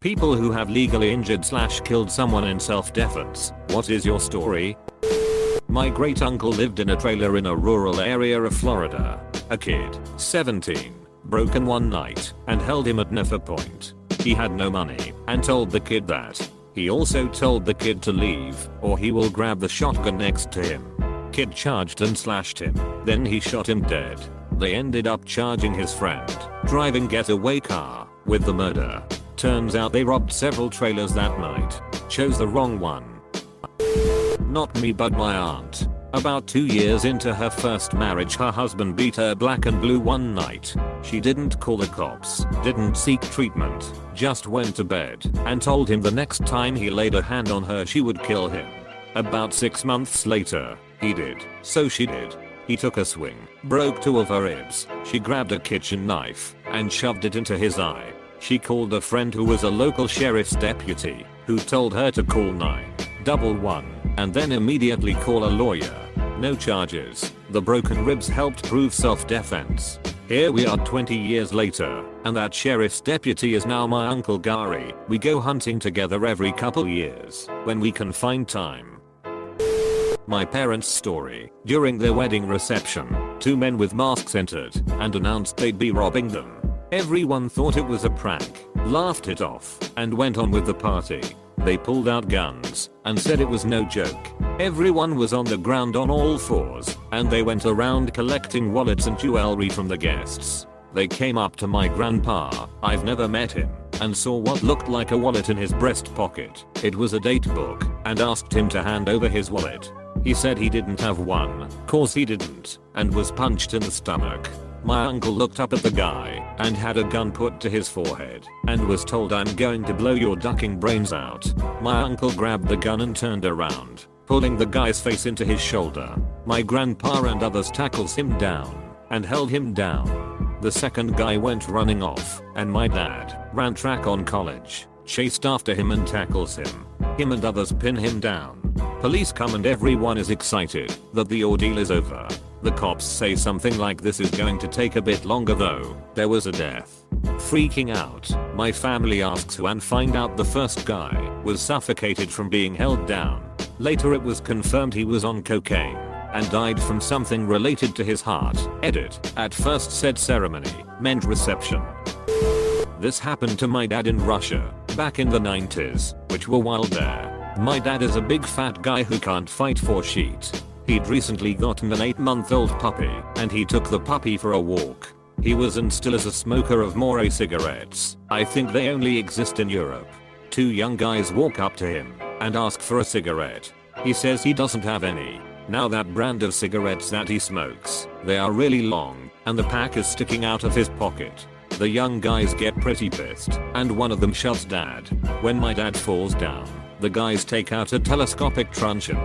People who have legally injured/killed someone in self-defense. What is your story? My great uncle lived in a trailer in a rural area of Florida. A kid, 17, broke in one night and held him at knife point. He had no money and told the kid that. He also told the kid to leave or he will grab the shotgun next to him. Kid charged and slashed him. Then he shot him dead. They ended up charging his friend, driving getaway car, with the murder. Turns out they robbed several trailers that night. Chose the wrong one. Not me but my aunt. About 2 years into her first marriage, her husband beat her black and blue one night. She didn't call the cops, didn't seek treatment, just went to bed and told him the next time he laid a hand on her she would kill him. About 6 months later, he did. So she did. He took a swing, broke 2 of her ribs. She grabbed a kitchen knife and shoved it into his eye. She called a friend who was a local sheriff's deputy, who told her to call 911 and then immediately call a lawyer. No charges. The broken ribs helped prove self-defense. Here we are 20 years later, and that sheriff's deputy is now my Uncle Gary. We go hunting together every couple years, when we can find time. My parents' story. During their wedding reception, 2 men with masks entered and announced they'd be robbing them. Everyone thought it was a prank, laughed it off, and went on with the party. They pulled out guns and said it was no joke. Everyone was on the ground on all fours, and they went around collecting wallets and jewelry from the guests. They came up to my grandpa, I've never met him, and saw what looked like a wallet in his breast pocket. It was a date book, and asked him to hand over his wallet. He said he didn't have one, cause he didn't, and was punched in the stomach. My uncle looked up at the guy and had a gun put to his forehead and was told, I'm going to blow your ducking brains out. My uncle grabbed the gun and turned around, pulling the guy's face into his shoulder. My grandpa and others tackled him down and held him down. The second guy went running off and my dad ran track on college, chased after him and tackles him. Him and others pin him down. Police come and everyone is excited that the ordeal is over. The cops say something like this is going to take a bit longer though. There was a death. Freaking out, my family asks who and find out the first guy was suffocated from being held down. Later it was confirmed he was on cocaine and died from something related to his heart. Edit. At first said ceremony meant reception. This happened to my dad in Russia back in the 90s, which were wild there. My dad is a big fat guy who can't fight for shit. He'd recently gotten an 8-month-old puppy and he took the puppy for a walk. He was and still is a smoker of More cigarettes. I think they only exist in Europe. 2 young guys walk up to him and ask for a cigarette. He says he doesn't have any. Now that brand of cigarettes that he smokes, they are really long and the pack is sticking out of his pocket. The young guys get pretty pissed and one of them shoves dad. When my dad falls down, the guys take out a telescopic truncheon.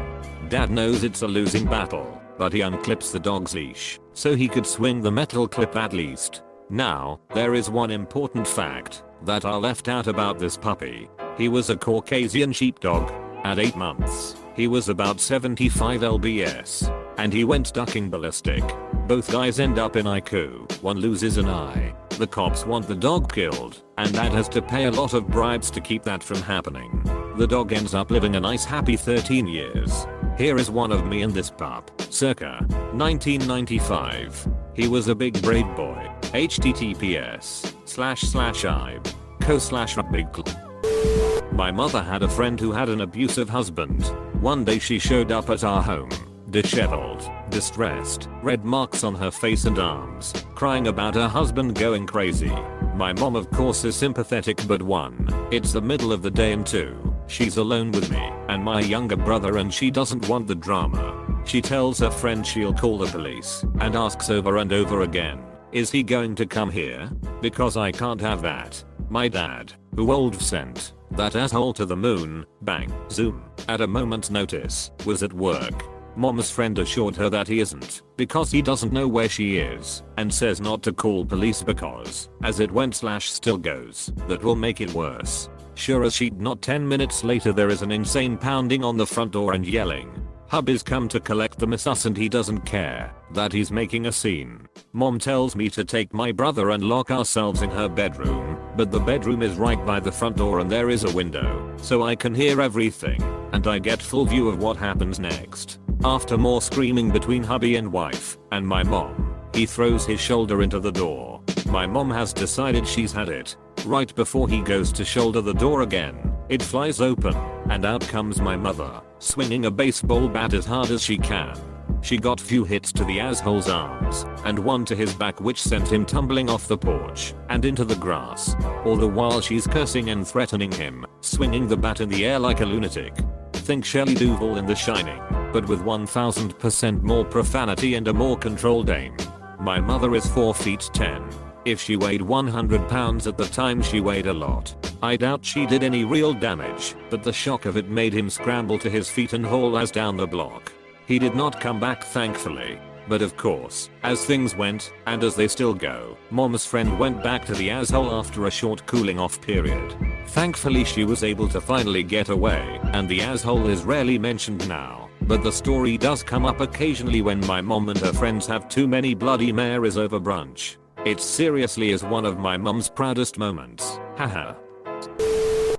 Dad knows it's a losing battle, but he unclips the dog's leash so he could swing the metal clip at least. Now, there is one important fact that are left out about this puppy. He was a Caucasian sheepdog. At 8 months, he was about 75 lbs, and he went ducking ballistic. Both guys end up in ICU, one loses an eye. The cops want the dog killed, and Dad has to pay a lot of bribes to keep that from happening. The dog ends up living a nice happy 13 years. Here is one of me and this pup, circa 1995. He was a big brave boy. https://ibe.co/big. My mother had a friend who had an abusive husband. One day she showed up at our home, disheveled, distressed, red marks on her face and arms, crying about her husband going crazy. My mom of course is sympathetic, but 1, it's the middle of the day, and 2, she's alone with me and my younger brother and she doesn't want the drama. She tells her friend she'll call the police and asks over and over again, is he going to come here? Because I can't have that. My dad, who old sent that asshole to the moon, bang, zoom, at a moment's notice, was at work. Mom's friend assured her that he isn't, because he doesn't know where she is, and says not to call police because, as it went/still goes, that will make it worse. Sure as shit, not 10 minutes later there is an insane pounding on the front door and yelling. Hubby's come to collect the missus and he doesn't care that he's making a scene. Mom tells me to take my brother and lock ourselves in her bedroom. but the bedroom is right by the front door and there is a window, so I can hear everything, and I get full view of what happens next. After more screaming between hubby and wife, and my mom, he throws his shoulder into the door. My mom has decided she's had it. Right before he goes to shoulder the door again, it flies open, and out comes my mother, swinging a baseball bat as hard as she can. She got few hits to the asshole's arms, and one to his back which sent him tumbling off the porch, and into the grass. All the while she's cursing and threatening him, swinging the bat in the air like a lunatic. Think Shelley Duvall in The Shining, but with 1000% more profanity and a more controlled aim. My mother is 4 feet 10. If she weighed 100 pounds at the time, she weighed a lot. I doubt she did any real damage, but the shock of it made him scramble to his feet and haul us down the block. He did not come back, thankfully. But of course, as things went, and as they still go, mom's friend went back to the asshole after a short cooling off period. Thankfully she was able to finally get away, and the asshole is rarely mentioned now. But the story does come up occasionally when my mom and her friends have too many Bloody Marys over brunch. It seriously is one of my mom's proudest moments. Haha.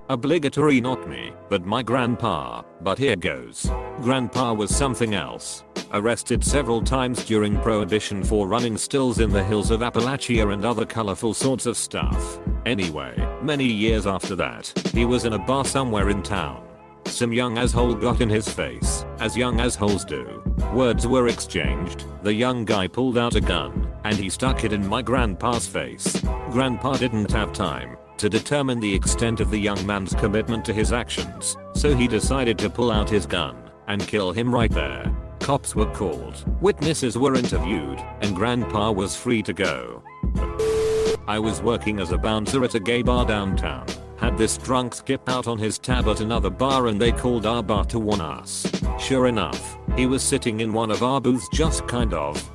Obligatory, not me, but my grandpa, but here goes. Grandpa was something else. Arrested several times during Prohibition for running stills in the hills of Appalachia and other colorful sorts of stuff. Anyway, many years after that, he was in a bar somewhere in town. Some young asshole got in his face, as young assholes do. Words were exchanged, the young guy pulled out a gun, and he stuck it in my grandpa's face. Grandpa didn't have time to determine the extent of the young man's commitment to his actions, so he decided to pull out his gun and kill him right there. Cops were called, witnesses were interviewed, and Grandpa was free to go. I was working as a bouncer at a gay bar downtown. Had this drunk skip out on his tab at another bar and they called our bar to warn us. Sure enough, he was sitting in one of our booths just kind of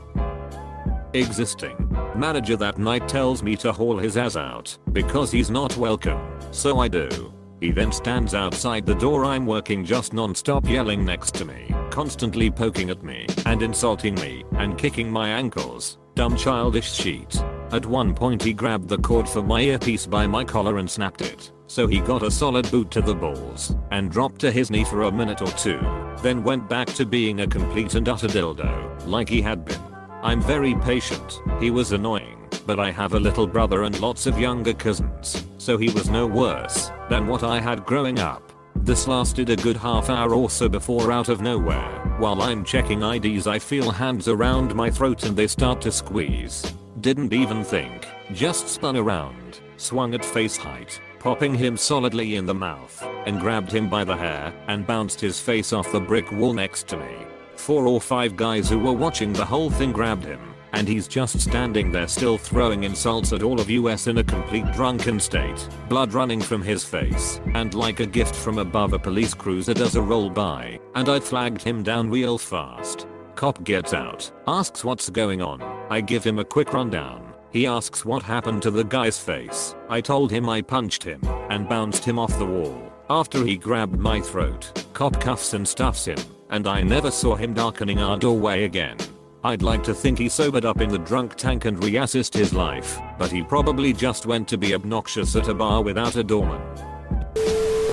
existing. Manager that night tells me to haul his ass out because he's not welcome, so I do. He then stands outside the door I'm working just non-stop yelling next to me, constantly poking at me and insulting me and kicking my ankles. Dumb childish shit. At one point he grabbed the cord for my earpiece by my collar and snapped it, so he got a solid boot to the balls and dropped to his knee for a minute or two, then went back to being a complete and utter dildo, like he had been. I'm very patient. He was annoying, but I have a little brother and lots of younger cousins, so he was no worse than what I had growing up. This lasted a good half hour or so before out of nowhere, while I'm checking IDs, I feel hands around my throat and they start to squeeze. Didn't even think, just spun around, swung at face height, popping him solidly in the mouth, and grabbed him by the hair and bounced his face off the brick wall next to me. 4 or 5 guys who were watching the whole thing grabbed him, and he's just standing there still throwing insults at all of us in a complete drunken state, blood running from his face, and like a gift from above a police cruiser does a roll by, and I flagged him down real fast. Cop gets out, asks what's going on. I give him a quick rundown. He asks what happened to the guy's face. I told him I punched him and bounced him off the wall. After he grabbed my throat, cop cuffs and stuffs him, and I never saw him darkening our doorway again. I'd like to think he sobered up in the drunk tank and reassessed his life, but he probably just went to be obnoxious at a bar without a doorman.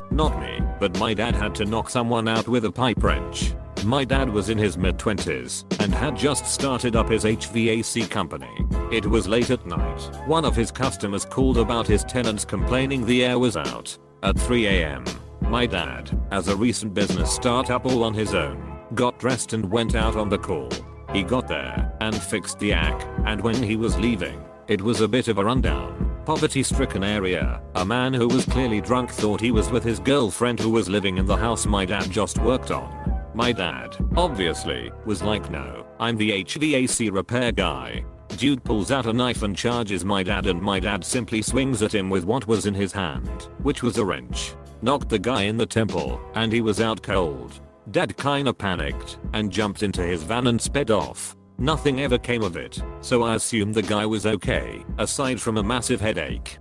Not me, but my dad had to knock someone out with a pipe wrench. My dad was in his mid-20s and had just started up his HVAC company. It was late at night. One of his customers called about his tenants complaining the air was out. At 3 AM, my dad, as a recent business startup all on his own, got dressed and went out on the call. He got there and fixed the act, and when he was leaving, it was a bit of a rundown, poverty-stricken area. A man who was clearly drunk thought he was with his girlfriend who was living in the house my dad just worked on. My dad, obviously, was like, no, I'm the HVAC repair guy. Dude pulls out a knife and charges my dad, and my dad simply swings at him with what was in his hand, which was a wrench. Knocked the guy in the temple, and he was out cold. Dad kinda panicked and jumped into his van and sped off. Nothing ever came of it, so I assumed the guy was okay, aside from a massive headache.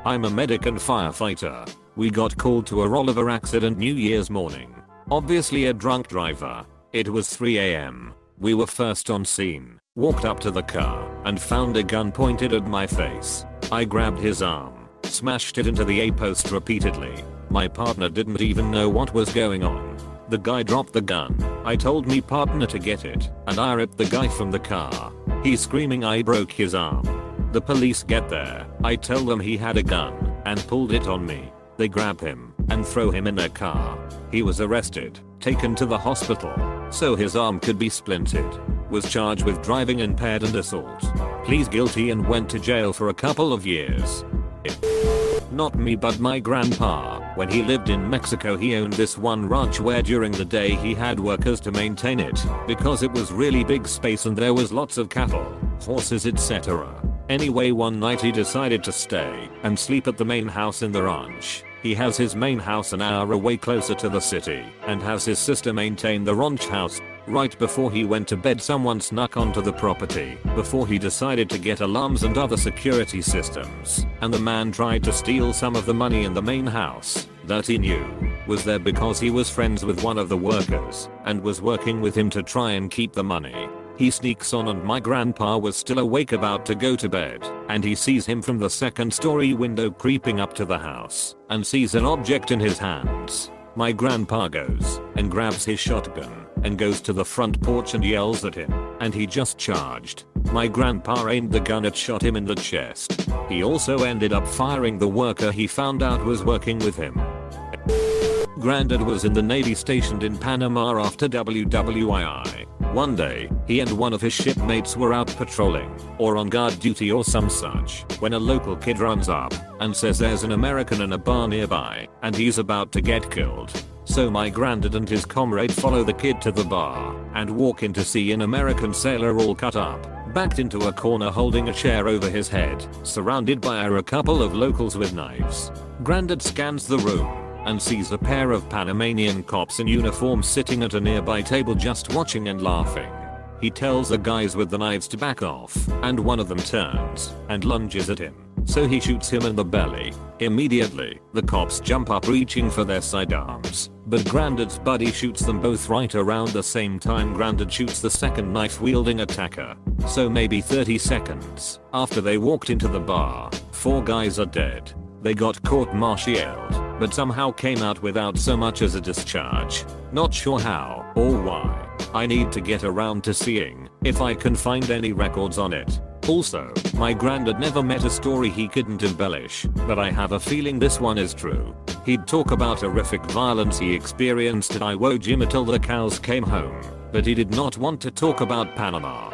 I'm a medic and firefighter. We got called to a rollover accident New Year's morning. Obviously a drunk driver. It was 3 AM. We were first on scene. Walked up to the car and found a gun pointed at my face. I grabbed his arm, smashed it into the A-post repeatedly. My partner didn't even know what was going on. The guy dropped the gun. I told me partner to get it, and I ripped the guy from the car. He's screaming I broke his arm. The police get there. I tell them he had a gun and pulled it on me. They grab him and throw him in their car. He was arrested, taken to the hospital so his arm could be splintered. Was charged with driving impaired and assault. Pleas guilty and went to jail for a couple of years. Not me but my grandpa. When he lived in Mexico he owned this one ranch where during the day he had workers to maintain it because it was really big space and there was lots of cattle, horses etc. Anyway one night he decided to stay and sleep at the main house in the ranch. He has his main house an hour away closer to the city and has his sister maintain the ranch house. Right before he went to bed someone snuck onto the property before he decided to get alarms and other security systems, and the man tried to steal some of the money in the main house that he knew was there because he was friends with one of the workers and was working with him to try and keep the money. He sneaks on and my grandpa was still awake about to go to bed, and he sees him from the second story window creeping up to the house and sees an object in his hands. My grandpa goes and grabs his shotgun and goes to the front porch and yells at him, and he just charged. My grandpa aimed the gun and shot him in the chest. He also ended up firing the worker he found out was working with him. Granddad was in the Navy stationed in Panama after WWII. One day, he and one of his shipmates were out patrolling or on guard duty or some such when a local kid runs up and says there's an American in a bar nearby and he's about to get killed. So my granddad and his comrade follow the kid to the bar and walk in to see an American sailor all cut up, backed into a corner holding a chair over his head, surrounded by a couple of locals with knives. Granddad scans the room and sees a pair of Panamanian cops in uniform sitting at a nearby table just watching and laughing. He tells the guys with the knives to back off, and one of them turns and lunges at him. So he shoots him in the belly. Immediately, the cops jump up reaching for their sidearms, but Granddad's buddy shoots them both right around the same time Granddad shoots the second knife-wielding attacker. So maybe 30 seconds after they walked into the bar, 4 guys are dead. They got court-martialed, but somehow came out without so much as a discharge. Not sure how or why. I need to get around to seeing if I can find any records on it. Also, my granddad never met a story he couldn't embellish, but I have a feeling this one is true. He'd talk about horrific violence he experienced at Iwo Jima till the cows came home, but he did not want to talk about Panama.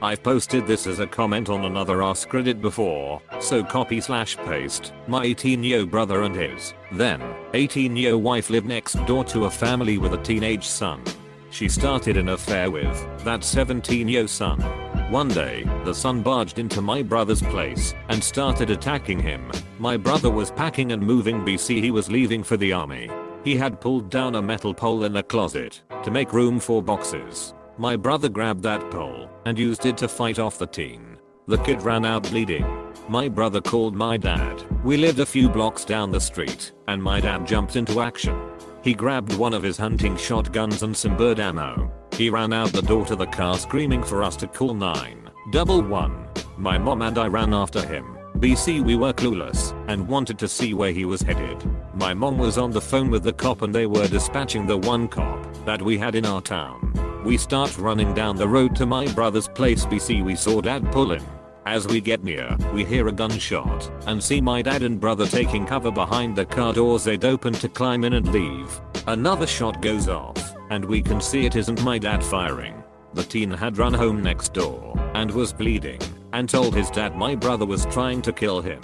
I've posted this as a comment on another AskReddit before, so copy/paste. My 18-year brother and his then 18-year wife live next door to a family with a teenage son. She started an affair with that 17-year son. One day, the son barged into my brother's place and started attacking him. My brother was packing and moving BC. He was leaving for the army. He had pulled down a metal pole in a closet to make room for boxes. My brother grabbed that pole and used it to fight off the teen. The kid ran out bleeding. My brother called my dad. We lived a few blocks down the street, and my dad jumped into action. He grabbed one of his hunting shotguns and some bird ammo. He ran out the door to the car screaming for us to call 911. My mom and I ran after him. BC, we were clueless and wanted to see where he was headed. My mom was on the phone with the cop and they were dispatching the one cop that we had in our town. We start running down the road to my brother's place. BC, we saw dad pull in. As we get near, we hear a gunshot and see my dad and brother taking cover behind the car doors they'd opened to climb in and leave. Another shot goes off and we can see it isn't my dad firing. The teen had run home next door and was bleeding and told his dad my brother was trying to kill him.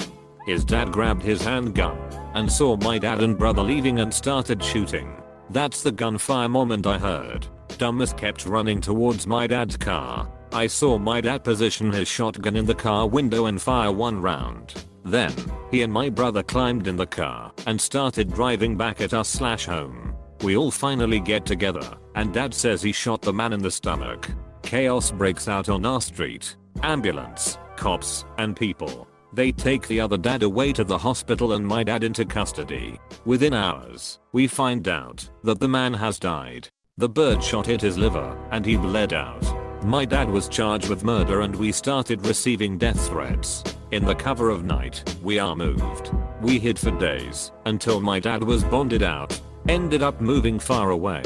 His dad grabbed his handgun and saw my dad and brother leaving and started shooting. That's the gunfire moment I heard. Dumbass kept running towards my dad's car. I saw my dad position his shotgun in the car window and fire one round. Then, he and my brother climbed in the car and started driving back at us/home. We all finally get together, and dad says he shot the man in the stomach. Chaos breaks out on our street. Ambulance, cops, and people. They take the other dad away to the hospital and my dad into custody. Within hours, we find out that the man has died. The bird shot hit his liver and he bled out. My dad was charged with murder and we started receiving death threats. In the cover of night, we are moved. We hid for days until my dad was bonded out. Ended up moving far away.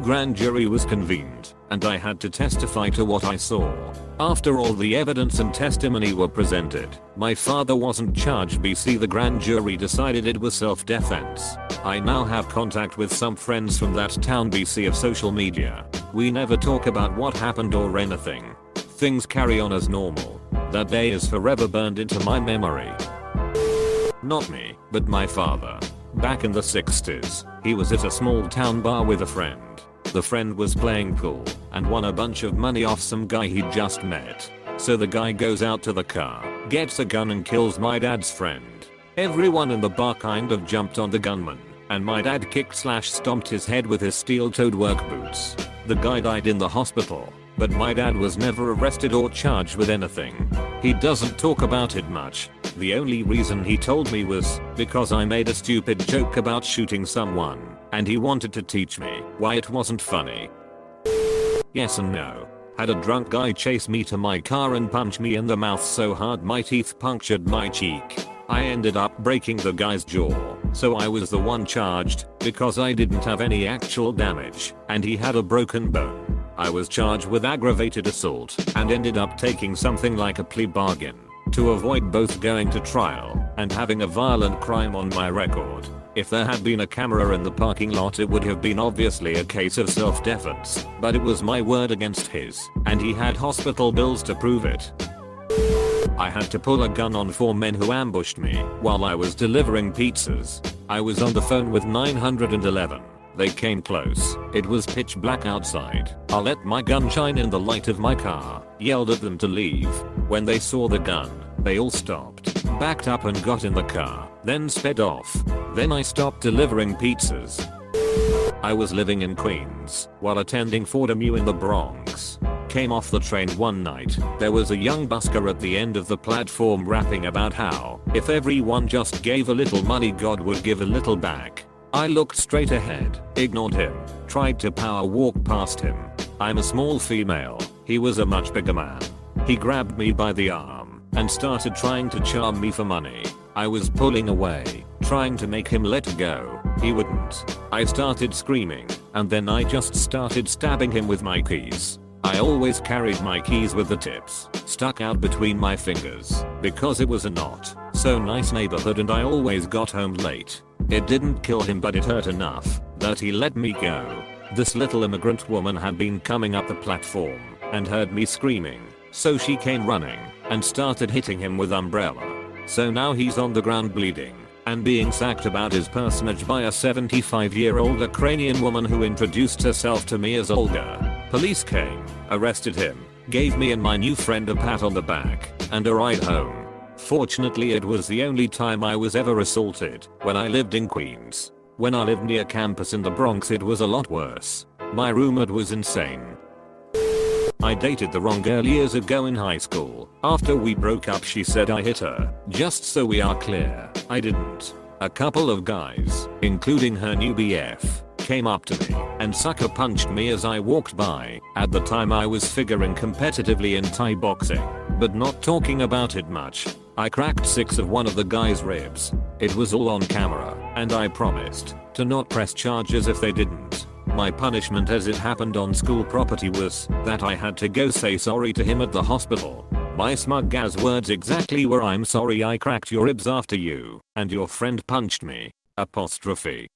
Grand jury was convened and I had to testify to what I saw. After all the evidence and testimony were presented, my father wasn't charged. The grand jury decided it was self-defense. I now have contact with some friends from that town of social media. We never talk about what happened or anything. Things carry on as normal. That day is forever burned into my memory. Not me, but my father. Back in the 60s, he was at a small town bar with a friend. The friend was playing pool and won a bunch of money off some guy he'd just met. So the guy goes out to the car, gets a gun and kills my dad's friend. Everyone in the bar kind of jumped on the gunman, and my dad kicked/stomped his head with his steel-toed work boots. The guy died in the hospital, but my dad was never arrested or charged with anything. He doesn't talk about it much. The only reason he told me was because I made a stupid joke about shooting someone, and he wanted to teach me why it wasn't funny. Yes and no. Had a drunk guy chase me to my car and punch me in the mouth so hard my teeth punctured my cheek. I ended up breaking the guy's jaw, so I was the one charged because I didn't have any actual damage and he had a broken bone. I was charged with aggravated assault and ended up taking something like a plea bargain to avoid both going to trial and having a violent crime on my record. If there had been a camera in the parking lot it would have been obviously a case of self-defense, but it was my word against his, and he had hospital bills to prove it. I had to pull a gun on 4 men who ambushed me while I was delivering pizzas. I was on the phone with 911. They came close. It was pitch black outside. I let my gun shine in the light of my car, yelled at them to leave. When they saw the gun, they all stopped, backed up and got in the car, then sped off. Then I stopped delivering pizzas. I was living in Queens while attending Fordham U in the Bronx. Came off the train one night. There was a young busker at the end of the platform rapping about how if everyone just gave a little money God would give a little back. I looked straight ahead, ignored him, tried to power walk past him. I'm a small female, he was a much bigger man. He grabbed me by the arm and started trying to charm me for money. I was pulling away, trying to make him let go. He wouldn't. I started screaming, and then I just started stabbing him with my keys. I always carried my keys with the tips stuck out between my fingers because it was a not so nice neighborhood and I always got home late. It didn't kill him but it hurt enough that he let me go. This little immigrant woman had been coming up the platform and heard me screaming, so she came running and started hitting him with umbrella. So now he's on the ground bleeding and being sacked about his personage by a 75-year-old Ukrainian woman who introduced herself to me as Olga. Police came, arrested him, gave me and my new friend a pat on the back and a ride home. Fortunately it was the only time I was ever assaulted when I lived in Queens. When I lived near campus in the Bronx it was a lot worse. My roommate was insane. I dated the wrong girl years ago in high school. After we broke up she said I hit her. Just so we are clear, I didn't. A couple of guys, including her new BF, came up to me and sucker punched me as I walked by. At the time I was figuring competitively in Thai boxing, but not talking about it much. I cracked 6 of one of the guy's ribs. It was all on camera, and I promised to not press charges if they didn't. My punishment as it happened on school property was that I had to go say sorry to him at the hospital. My smug as words exactly were I'm sorry I cracked your ribs after you and your friend punched me. Apostrophe.